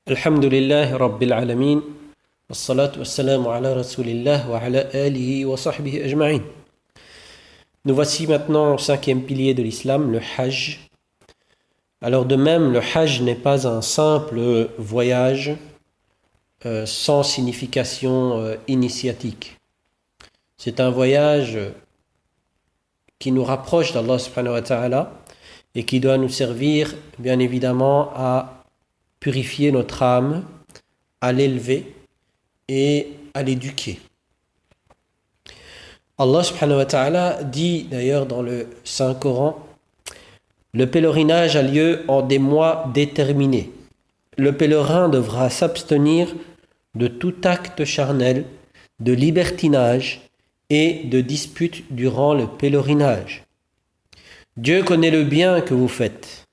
Alhamdulillah Rabbil Alamin. Wassalatu wassalamu ala Rasulillah wa ala alihi wa sahbihi ajma'in. Nous voici maintenant au cinquième pilier de l'islam, le Hajj. Alors de même, le Hajj n'est pas un simple voyage sans signification initiatique. C'est un voyage qui nous rapproche d'Allah subhanahu wa ta'ala et qui doit nous servir bien évidemment à purifier notre âme, à l'élever et à l'éduquer. Allah subhanahu wa ta'ala dit d'ailleurs dans le Saint-Coran: le pèlerinage a lieu en des mois déterminés. Le pèlerin devra s'abstenir de tout acte charnel, de libertinage et de dispute durant le pèlerinage. Dieu connaît le bien que vous faites.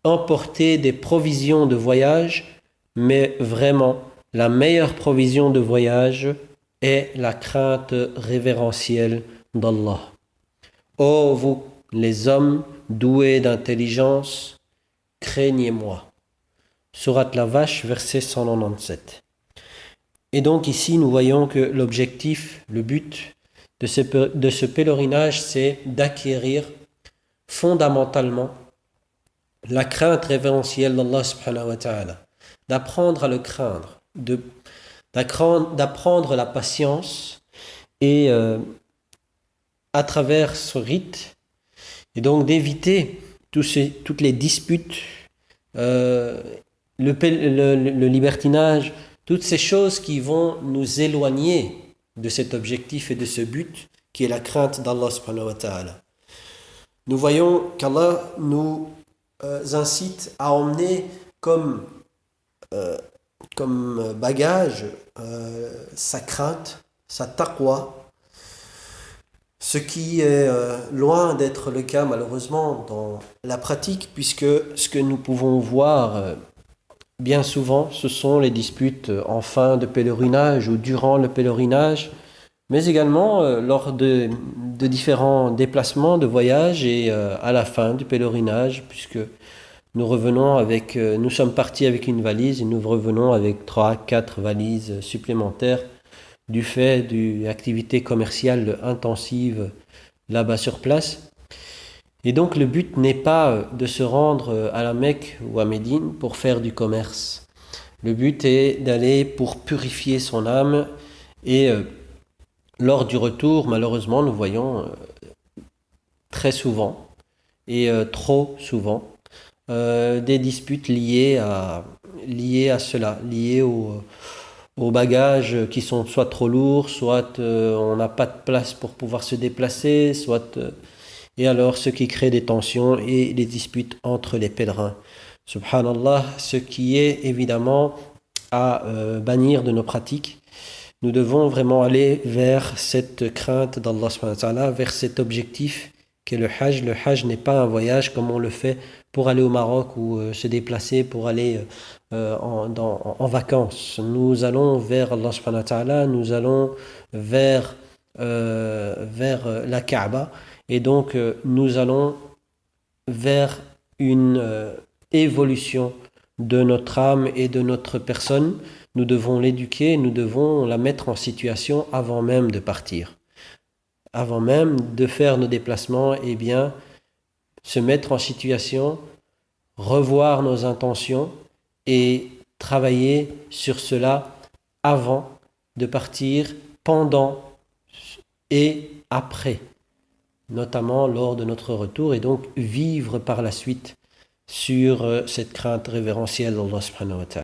Emportez des provisions de voyage, mais vraiment, la meilleure provision de voyage est la crainte révérentielle d'Allah. Ô vous, les hommes doués d'intelligence, craignez-moi. Sourate la Vache, verset 197. Et donc ici, nous voyons que l'objectif, le but de ce pèlerinage, c'est d'acquérir fondamentalement la crainte révérentielle d'Allah subhanahu wa ta'ala, d'apprendre à le craindre, d'apprendre la patience et à travers ce rite, et donc d'éviter toutes les disputes, le libertinage, toutes ces choses qui vont nous éloigner de cet objectif et de ce but qui est la crainte d'Allah subhanahu wa ta'ala. Nous voyons qu'Allah nous incite à emmener comme bagage sa crainte, sa taqwa, ce qui est loin d'être le cas malheureusement dans la pratique, puisque ce que nous pouvons voir bien souvent, ce sont les disputes en fin de pèlerinage ou durant le pèlerinage, mais également lors de différents déplacements de voyage et à la fin du pèlerinage, puisque nous sommes partis avec une valise et nous revenons avec 3-4 valises supplémentaires du fait d'une activité commerciale intensive là-bas sur place. Et donc le but n'est pas de se rendre à la Mecque ou à Médine pour faire du commerce. Le but est d'aller pour purifier son âme et lors du retour, malheureusement, nous voyons très souvent et trop souvent des disputes liées à cela, liées aux bagages qui sont soit trop lourds, soit on n'a pas de place pour pouvoir se déplacer, et alors ce qui crée des tensions et des disputes entre les pèlerins. Subhanallah, ce qui est évidemment à bannir de nos pratiques. Nous devons vraiment aller vers cette crainte d'Allah subhanahu wa ta'ala, vers cet objectif qu'est le Hajj. Le Hajj n'est pas un voyage comme on le fait pour aller au Maroc ou se déplacer pour aller en vacances. Nous allons vers Allah subhanahu wa ta'ala, nous allons vers la Kaaba, et donc nous allons vers une évolution de notre âme et de notre personne. Nous devons l'éduquer, nous devons la mettre en situation avant même de partir. Avant même de faire nos déplacements, eh bien, se mettre en situation, revoir nos intentions et travailler sur cela avant de partir, pendant et après, notamment lors de notre retour, et donc vivre par la suite sur cette crainte révérentielle d'Allah subhanahu wa ta'ala.